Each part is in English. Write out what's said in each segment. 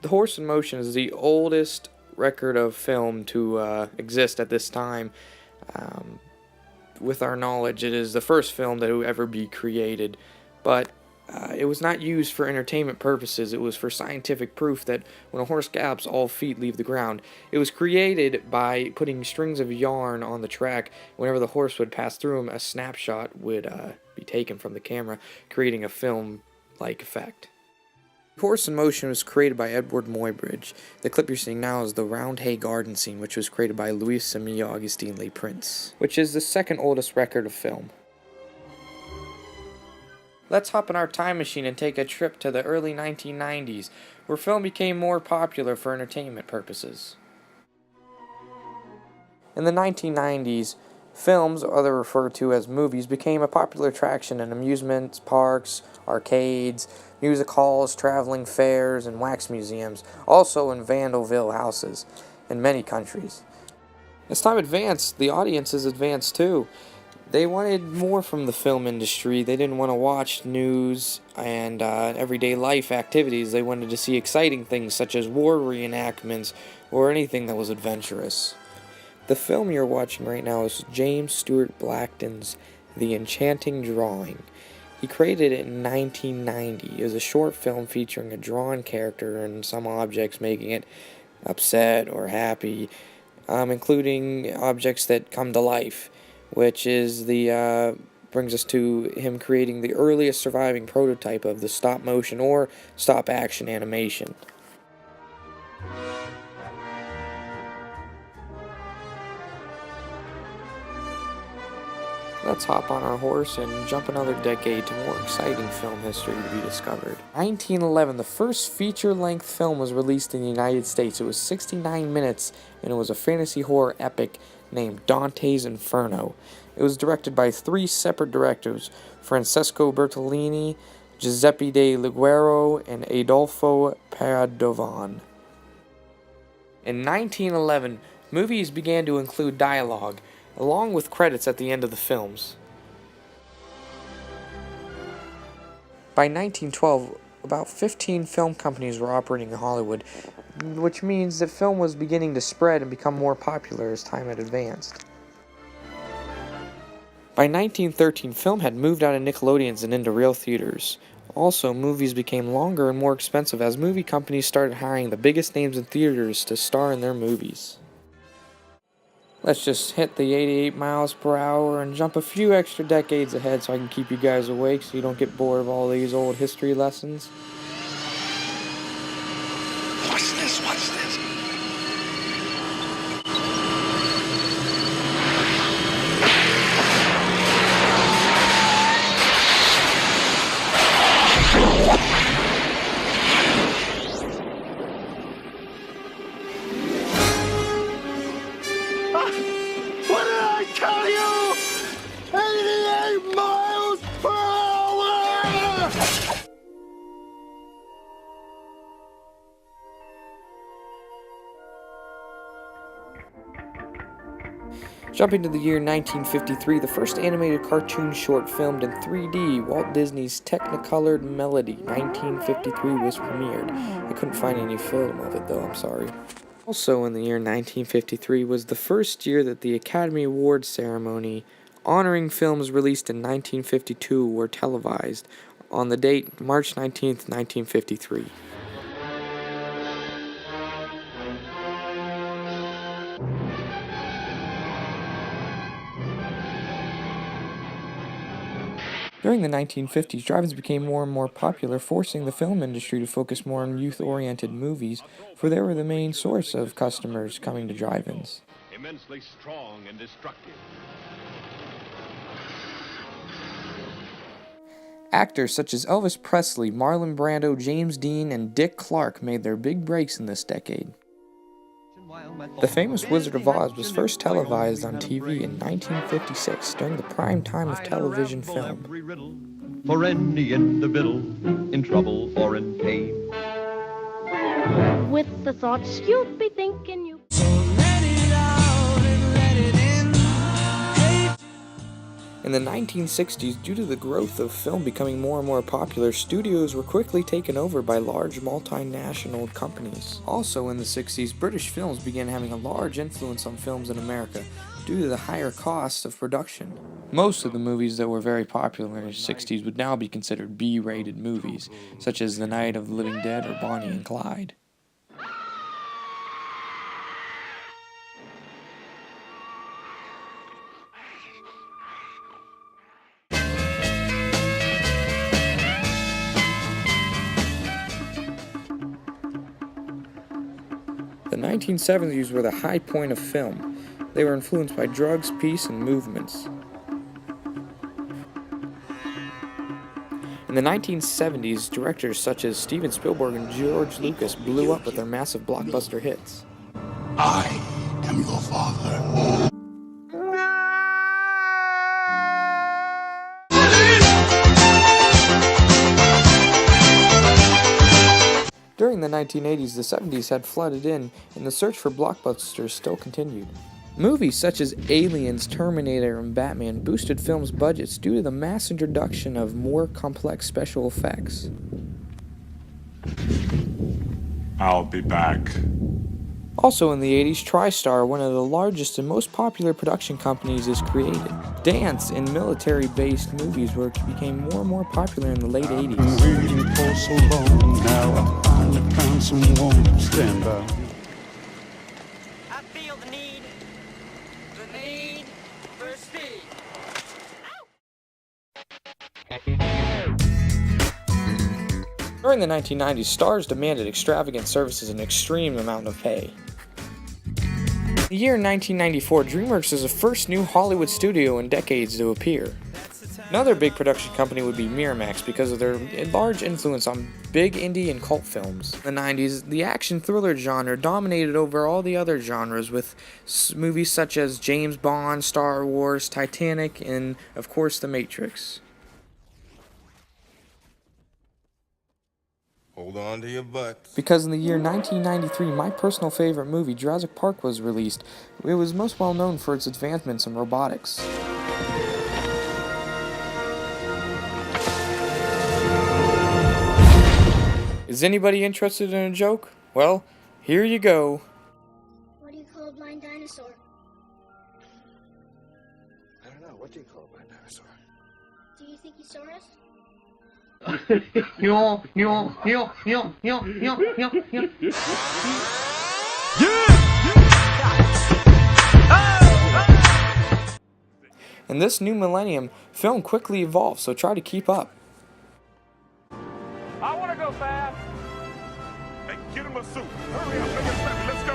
The Horse in Motion is the oldest record of film to exist at this time. Um, with our knowledge, it is the first film that will ever be created, but it was not used for entertainment purposes. It was for scientific proof that when a horse gallops, all feet leave the ground. It was created by putting strings of yarn on the track. Whenever the horse would pass through them, a snapshot would be taken from the camera, creating a film-like effect. Horse in Motion was created by Edward Muybridge. The clip you're seeing now is the Roundhay Garden scene, which was created by Louis Emile Augustin Le Prince, which is the second oldest record of film. Let's hop in our time machine and take a trip to the early 1990s, where film became more popular for entertainment purposes. In the 1990s, films, other referred to as movies, became a popular attraction in amusement parks, arcades, music halls, traveling fairs, and wax museums, also in Vandalville houses in many countries. As time advanced, the audiences advanced too. They wanted more from the film industry. They didn't want to watch news and everyday life activities. They wanted to see exciting things such as war reenactments or anything that was adventurous. The film you're watching right now is James Stewart Blackton's The Enchanting Drawing. He created it in 1990. It was a short film featuring a drawn character and some objects making it upset or happy, including objects that come to life, which is brings us to him creating the earliest surviving prototype of the stop motion or stop action animation. Let's hop on our horse and jump another decade to more exciting film history to be discovered. 1911, the first feature-length film was released in the United States. It was 69 minutes, and it was a fantasy horror epic named Dante's Inferno. It was directed by three separate directors, Francesco Bertolini, Giuseppe De Liguero, and Adolfo Padovan. In 1911, movies began to include dialogue, along with credits at the end of the films. By 1912, about 15 film companies were operating in Hollywood, which means that film was beginning to spread and become more popular as time had advanced. By 1913, film had moved out of Nickelodeons and into real theaters. Also, movies became longer and more expensive as movie companies started hiring the biggest names in theaters to star in their movies. Let's just hit the 88 miles per hour and jump a few extra decades ahead so I can keep you guys awake so you don't get bored of all these old history lessons. What's this? What's this? What did I tell you? 88 miles per hour! Jumping to the year 1953, the first animated cartoon short filmed in 3D, Walt Disney's Technicolored Melody, 1953 was premiered. I couldn't find any film of it though, I'm sorry. Also in the year 1953 was the first year that the Academy Awards ceremony honoring films released in 1952 were televised on the date March 19th, 1953. During the 1950s, drive-ins became more and more popular, forcing the film industry to focus more on youth-oriented movies, for they were the main source of customers coming to drive-ins. Immensely strong and destructive. Actors such as Elvis Presley, Marlon Brando, James Dean, and Dick Clark made their big breaks in this decade. The famous Wizard of Oz was first televised on TV in 1956 during the prime time of television film. For any individual in trouble or in pain. With the thoughts you'd be thinking you. In In the 1960s, due to the growth of film becoming more and more popular, studios were quickly taken over by large multinational companies. Also in the 60s, British films began having a large influence on films in America due to the higher cost of production. Most of the movies that were very popular in the 60s would now be considered B-rated movies, such as The Night of the Living Dead or Bonnie and Clyde. The 1970s were the high point of film. They were influenced by drugs, peace, and movements. In the 1970s, directors such as Steven Spielberg and George Lucas blew up with their massive blockbuster hits. I am your father. During the 1980s, the 70s had flooded in, and the search for blockbusters still continued. Movies such as Aliens, Terminator, and Batman boosted films' budgets due to the mass introduction of more complex special effects. I'll be back. Also in the 80s, TriStar, one of the largest and most popular production companies, is created. Dance and military-based movies became more and more popular in the late 80s. Waiting for so long now. I finally found someone to stand by. I feel the need for speed. During the 1990s, stars demanded extravagant services and extreme amount of pay. In the year 1994, DreamWorks was the first new Hollywood studio in decades to appear. Another big production company would be Miramax because of their large influence on big indie and cult films. In the 90s, the action thriller genre dominated over all the other genres with movies such as James Bond, Star Wars, Titanic, and of course The Matrix. Hold on to your butts. Because in the year 1993, my personal favorite movie, Jurassic Park, was released. It was most well known for its advancements in robotics. Is anybody interested in a joke? Well, here you go. What do you call a blind dinosaur? I don't know. What do you call a blind dinosaur? Do you think he saw us? In this new millennium, film quickly evolves, so try to keep up. I want to go fast. Hey, get him a suit. Hurry up, make it snappy. Let's go.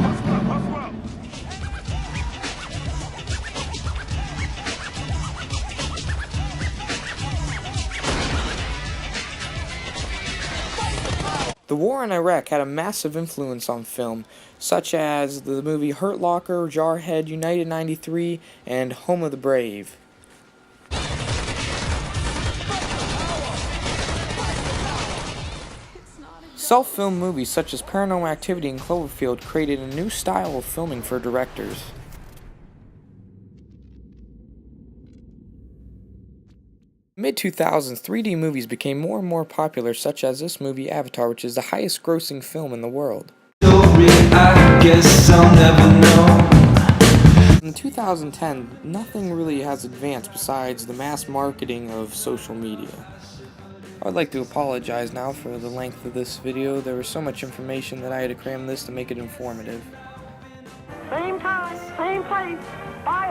Hustle up, hustle up. The war in Iraq had a massive influence on film, such as the movie Hurt Locker, Jarhead, United 93, and Home of the Brave. Self-film movies such as Paranormal Activity and Cloverfield created a new style of filming for directors. Mid-2000s, 3D movies became more and more popular, such as this movie Avatar, which is the highest-grossing film in the world. I guess I'll never know. In 2010, nothing really has advanced besides the mass marketing of social media. I'd like to apologize now for the length of this video. There was so much information that I had to cram this to make it informative. Same time, same place. Bye.